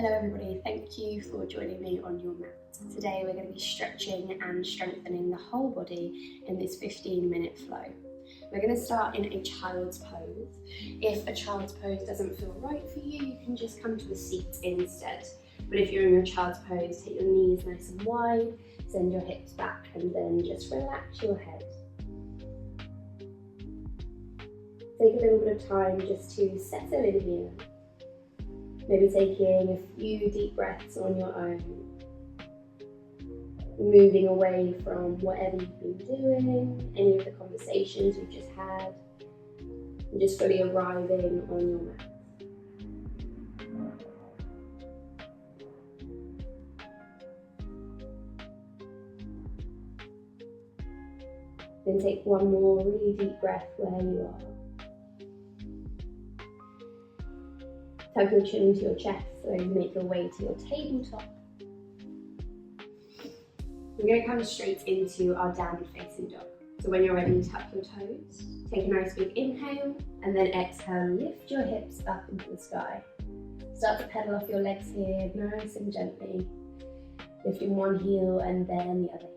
Hello everybody, thank you for joining me on your mat. Today we're going to be stretching and strengthening the whole body in this 15-minute flow. We're going to start in a child's pose. If a child's pose doesn't feel right for you, you can just come to a seat instead. But if you're in your child's pose, take your knees nice and wide, send your hips back and then just relax your head. Take a little bit of time just to settle in here. Maybe taking a few deep breaths on your own. Moving away from whatever you've been doing, any of the conversations you've just had, and just fully arriving on your mat. Then take one more really deep breath where you are. Tuck your chin into your chest so you make your way to your tabletop. We're going to come straight into our downward facing dog. So when you're ready, tuck your toes, take a nice big inhale, and then exhale, lift your hips up into the sky. Start to pedal off your legs here, nice and gently, lifting one heel and then the other heel.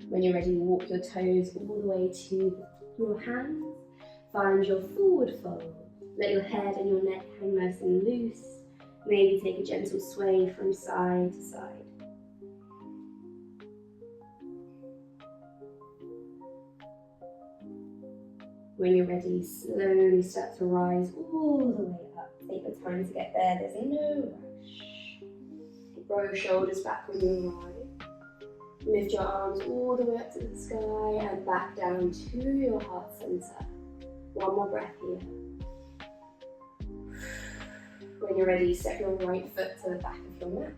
When you're ready, walk your toes all the way to your hands. Find your forward fold. Let your head and your neck hang nice and loose. Maybe take a gentle sway from side to side. When you're ready, slowly start to rise all the way up. Take the time to get there, there's no rush. Roll your shoulders back when you arrive. Lift your arms all the way up to the sky and back down to your heart center. One more breath here. When you're ready, step your right foot to the back of your mat.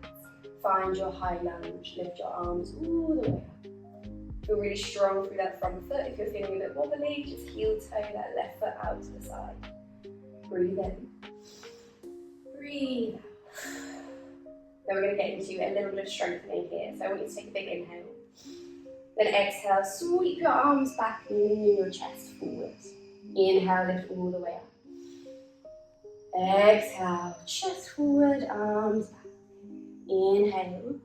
Find your high lunge. Lift your arms all the way up. Feel really strong through that front foot. If you're feeling a bit wobbly, just heel toe that left foot out to the side. Breathe in. Breathe out. Then we're going to get into a little bit of strengthening here. So I want you to take a big inhale. Then exhale, sweep your arms back and lean your chest forward. Inhale, lift all the way up. Exhale, chest forward, arms back. Inhale.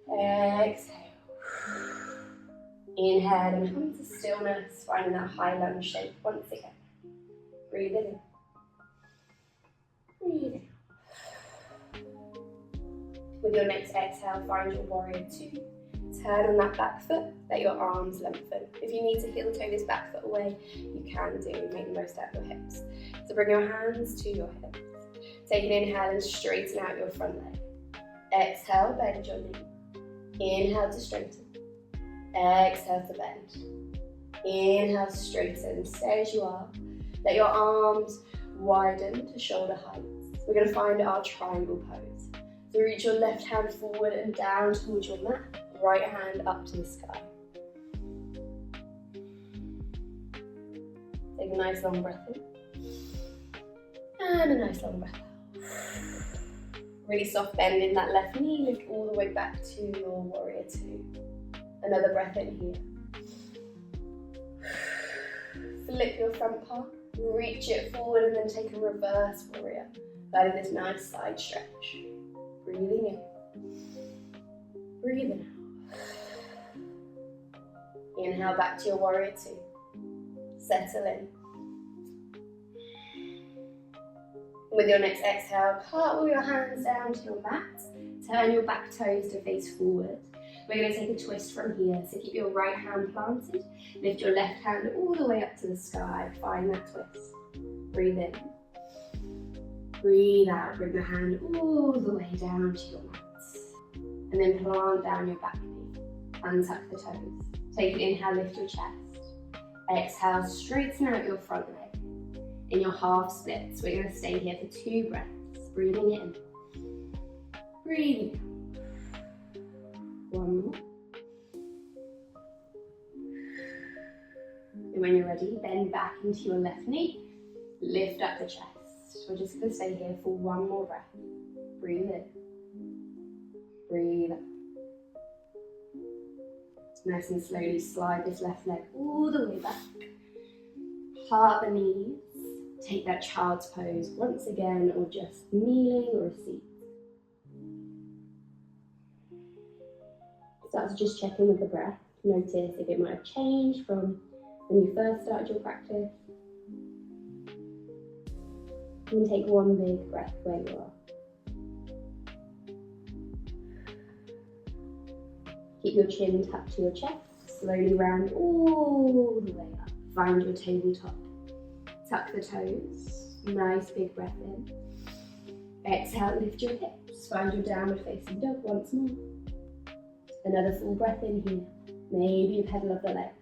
Exhale. Inhale and come to stillness, finding that high lunge shape once again. Breathe in. Breathe in. With your next exhale, find your warrior two. Turn on that back foot, let your arms lengthen. If you need to heel toe this back foot away, you can do, make the most out of your hips. So bring your hands to your hips. Take an inhale and straighten out your front leg. Exhale, bend your knee. Inhale to straighten. Exhale to bend. Inhale to straighten, stay as you are. Let your arms widen to shoulder height. We're going to find our triangle pose. So reach your left hand forward and down towards your mat, right hand up to the sky. Take a nice long breath in. And a nice long breath out. Really soft bend in that left knee, lift all the way back to your warrior two. Another breath in here. Flip your front palm, reach it forward and then take a reverse warrior. Finding this nice side stretch. Breathing in, breathing out. Inhale back to your warrior two. Settle in. With your next exhale, cartwheel your hands down to your mat. Turn your back toes to face forward. We're going to take a twist from here. So keep your right hand planted. Lift your left hand all the way up to the sky. Find that twist. Breathe in. Breathe out, bring your hand all the way down to your mat. And then plant down your back knee. Untuck the toes. Take an inhale, lift your chest. Exhale, straighten out your front leg. In your half splits, we're going to stay here for 2 breaths. Breathing in. Breathing out. One more. And when you're ready, bend back into your left knee. Lift up the chest. We're just going to stay here for 1 more breath. Breathe in. Breathe out. Nice and slowly slide this left leg all the way back. Part the knees. Take that child's pose once again, or just kneeling or a seat. Start to just check in with the breath. Notice if it might have changed from when you first started your practice. And take one big breath where you are. Keep your chin tucked to your chest. Slowly round all the way up. Find your tabletop. Tuck the toes. Nice big breath in. Exhale, lift your hips. Find your downward facing dog once more. Another full breath in here. Maybe you pedal up the legs.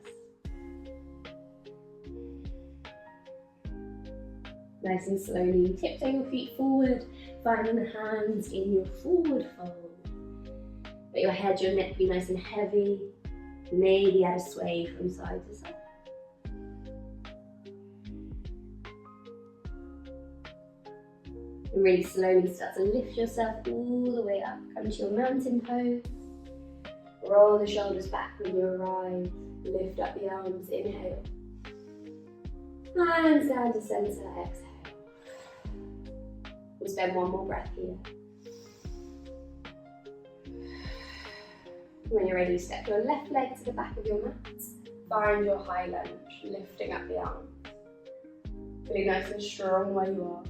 Nice and slowly tiptoe your feet forward, finding the hands in your forward fold. Let your head, your neck be nice and heavy. Maybe add a sway from side to side. And really slowly start to lift yourself all the way up. Come to your mountain pose. Roll the shoulders back when you arrive. Lift up the arms, inhale. Hands down to center, exhale. We'll spend one more breath here. When you're ready, step your left leg to the back of your mat. Find your high lunge, lifting up the arms. Feeling nice and strong where you are.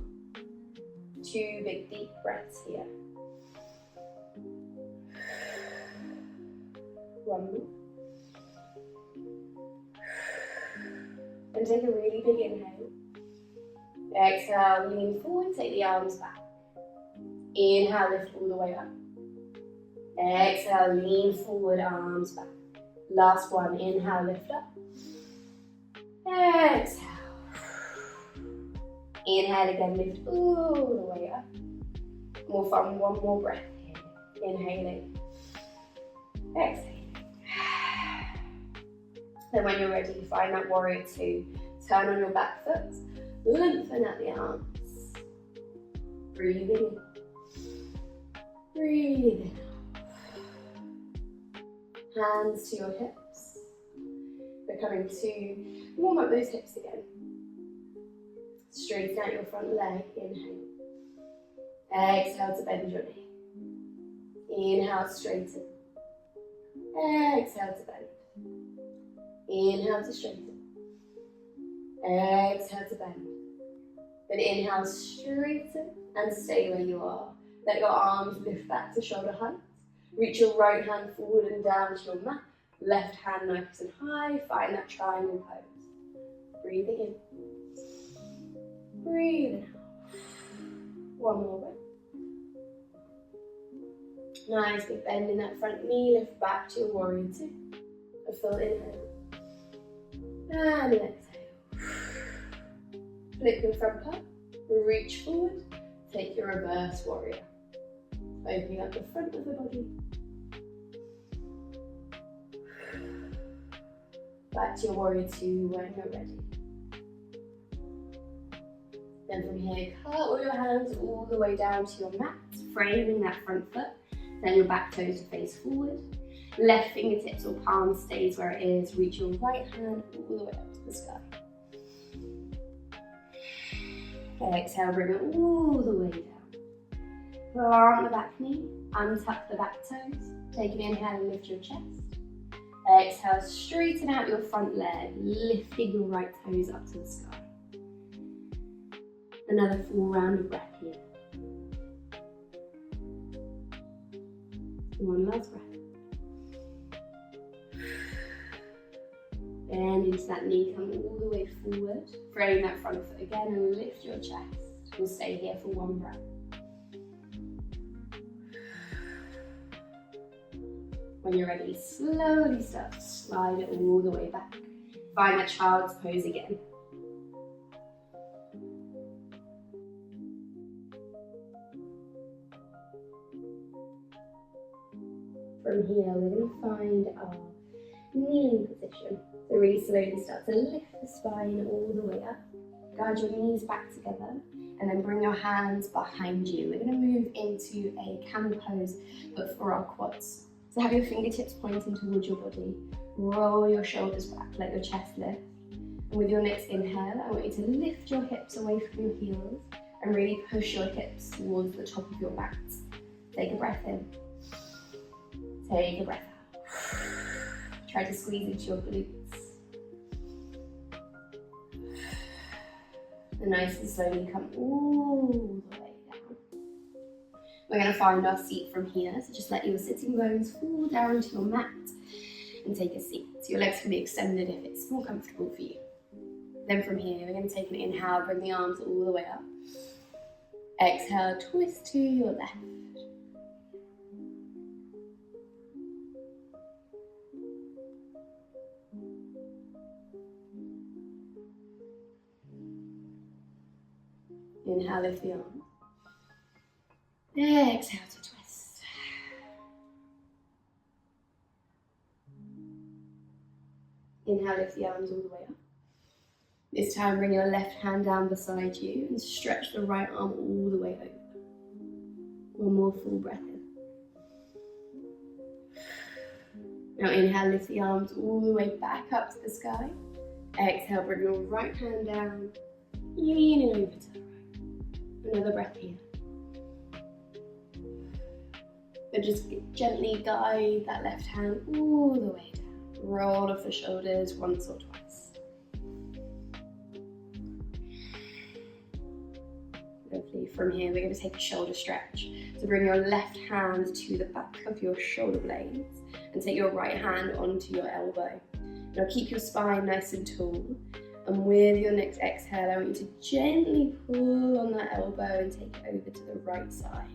2 big deep breaths here. 1 more. And take a really big inhale. Exhale, lean forward, take the arms back. Inhale, lift all the way up. Exhale, lean forward, arms back. Last one, inhale, lift up. Exhale. Inhale again, lift all the way up. We'll find one more breath here. Inhaling. Exhaling. Then when you're ready, find that warrior 2. Turn on your back foot. Lengthen out the arms. Breathing in. Breathing out. Hands to your hips. We're coming to warm up those hips again. Straighten out your front leg. Inhale. Exhale to bend your knee. Inhale, straighten. Exhale to bend. Inhale to straighten. Exhale to bend. Then inhale, straighten and stay where you are. Let your arms lift back to shoulder height. Reach your right hand forward and down to your mat. Left hand nice and high. Find that triangle pose. Breathing in. Breathing out. One more breath. Nice big bend in that front knee. Lift back to your warrior 2. A full inhale. And exhale. Flip your front palm. Reach forward. Take your reverse warrior. Opening up the front of the body. Back to your warrior 2 when you're ready. Then from here, curl your hands all the way down to your mat, framing that front foot. Then your back toes to face forward. Left fingertips or palm stays where it is. Reach your right hand all the way up to the sky. Exhale, bring it all the way down. Plant the back knee, untuck the back toes. Take an inhale and lift your chest. Exhale, straighten out your front leg, lifting your right toes up to the sky. Another full round of breath here. One last breath. Bend into that knee, come all the way forward. Frame that front foot again and lift your chest. We'll stay here for one breath. When you're ready, slowly start to slide it all the way back. Find that child's pose again. From here, we're going to find our kneeling position. So really slowly start to lift the spine all the way up. Guide your knees back together and then bring your hands behind you. We're going to move into a camel pose, but for our quads. So have your fingertips pointing towards your body. Roll your shoulders back, let your chest lift. And with your next inhale, I want you to lift your hips away from your heels and really push your hips towards the top of your mat. Take a breath in. Take a breath out. Try to squeeze into your glutes. And nice and slowly come all the way down. We're going to find our seat from here, so just let your sitting bones fall down to your mat and take a seat. So your legs can be extended if it's more comfortable for you. Then from here, we're going to take an inhale, bring the arms all the way up. Exhale, twist to your left. Inhale, lift the arms. Exhale to twist. Inhale, lift the arms all the way up. This time, bring your left hand down beside you and stretch the right arm all the way over. One more full breath in. Now inhale, lift the arms all the way back up to the sky. Exhale, bring your right hand down, leaning over to the right. Another breath here. And just gently guide that left hand all the way down. Roll off the shoulders once or twice. Lovely. From here, we're going to take a shoulder stretch. So bring your left hand to the back of your shoulder blades and take your right hand onto your elbow. Now keep your spine nice and tall. And with your next exhale, I want you to gently pull on that elbow and take it over to the right side.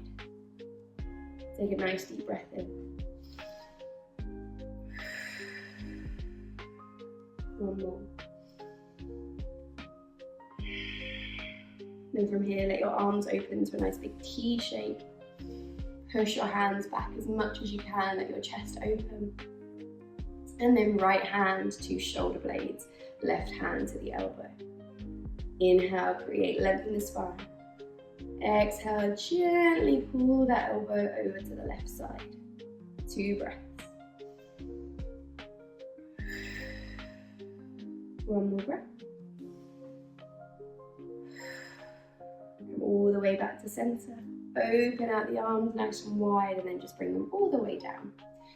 Take a nice deep breath in. One more. Then from here, let your arms open to a nice big T shape. Push your hands back as much as you can, let your chest open. And then right hand to shoulder blades, left hand to the elbow. Inhale, create length in the spine. Exhale, gently pull that elbow over to the left side. 2 breaths. One more breath. Come all the way back to center. Open out the arms nice and wide and then just bring them all the way down.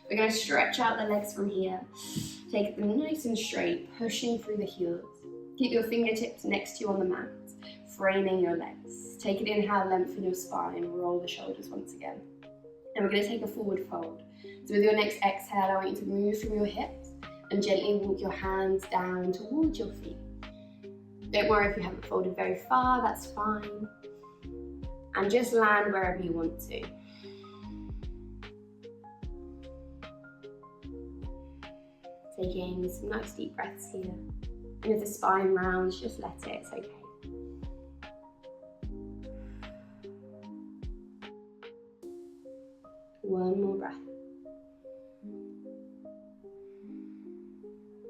We're going to stretch out the legs from here. Take them nice and straight, pushing through the heels. Keep your fingertips next to you on the mat, framing your legs. Take an inhale, lengthen your spine, roll the shoulders once again. And we're going to take a forward fold. So with your next exhale, I want you to move from your hips and gently walk your hands down towards your feet. Don't worry if you haven't folded very far, that's fine. And just land wherever you want to. Taking some nice deep breaths here. And if the spine rounds, just let it, it's okay. One more breath.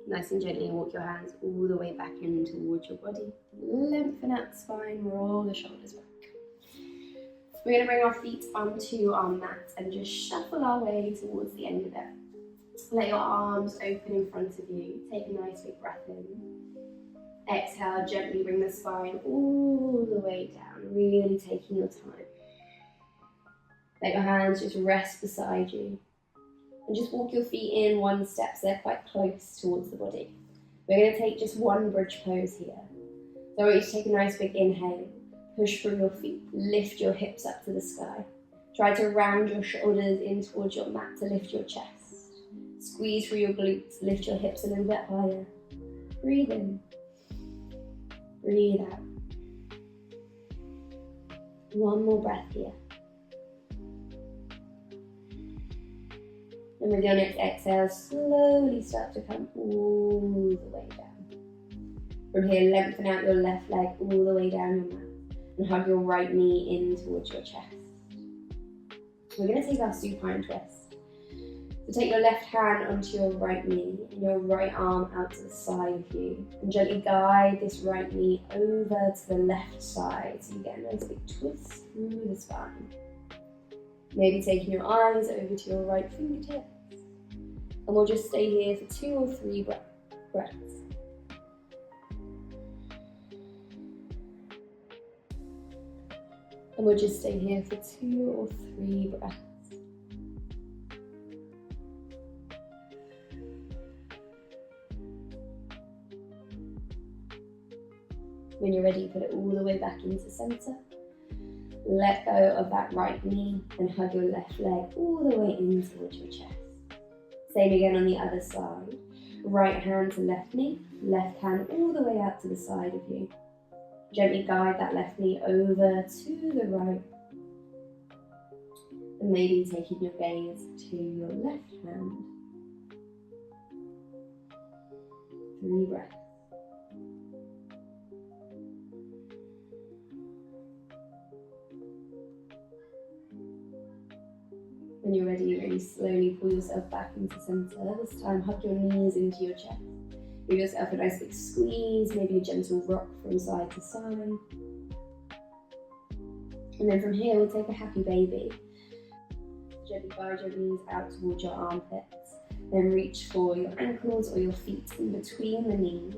Nice and gently walk your hands all the way back in towards your body. Lengthen out the spine, roll the shoulders back. We're going to bring our feet onto our mat and just shuffle our way towards the end of it. Let your arms open in front of you. Take a nice big breath in. Exhale, gently bring the spine all the way down, really taking your time. Let your hands just rest beside you. And just walk your feet in one step so they're quite close towards the body. We're going to take just one bridge pose here. So I want you to take a nice big inhale. Push through your feet, lift your hips up to the sky. Try to round your shoulders in towards your mat to lift your chest. Squeeze through your glutes, lift your hips a little bit higher. Breathe in. Breathe out. One more breath here. And with your next exhale, slowly start to come all the way down. From here, lengthen out your left leg all the way down your mat. And hug your right knee in towards your chest. We're going to take our supine twist. So take your left hand onto your right knee and your right arm out to the side of you. And gently guide this right knee over to the left side so you get a nice big twist through the spine. Maybe taking your eyes over to your right fingertips. And we'll just stay here for 2 or 3 breaths. And we'll just stay here for 2 or 3 breaths. When you're ready, put it all the way back into center. Let go of that right knee and hug your left leg all the way in towards your chest. Same again on the other side. Right hand to left knee, left hand all the way out to the side of you. Gently guide that left knee over to the right. And maybe taking your gaze to your left hand. 3 breaths. When you're ready, really slowly pull yourself back into center. This time, hug your knees into your chest. Give yourself a nice big squeeze, maybe a gentle rock from side to side. And then from here, we'll take a happy baby. Gently guide your knees out towards your armpits. Then reach for your ankles or your feet in between the knees.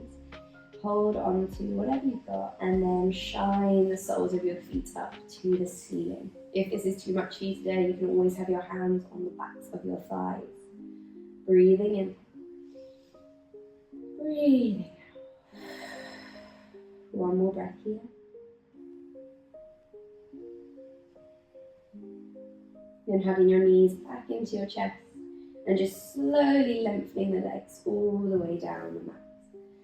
Hold on to whatever you've got and then shine the soles of your feet up to the ceiling. If this is too much for you today, you can always have your hands on the backs of your thighs. Breathing in. Breathing out. One more breath here. Then hugging your knees back into your chest and just slowly lengthening the legs all the way down the mat.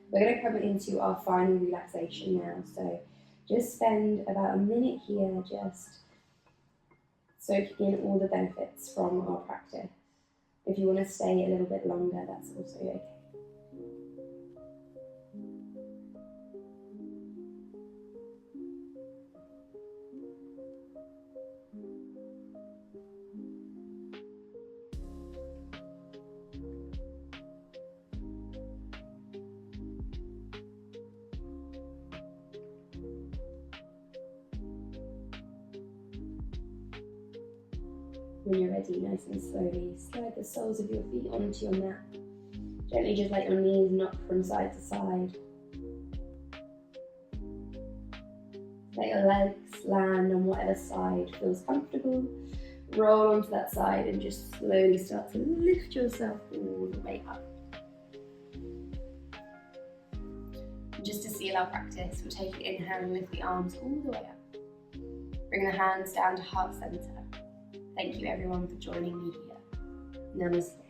We're going to come into our final relaxation now, so just spend about a minute here just soaking in all the benefits from our practice. If you want to stay a little bit longer, that's also okay. When you're ready, nice and slowly, slide the soles of your feet onto your mat. Gently just let your knees knock from side to side. Let your legs land on whatever side feels comfortable. Roll onto that side and just slowly start to lift yourself all the way up. Just to seal our practice, we'll take an inhale and lift the arms all the way up. Bring the hands down to heart center. Thank you everyone for joining me here. Namaste.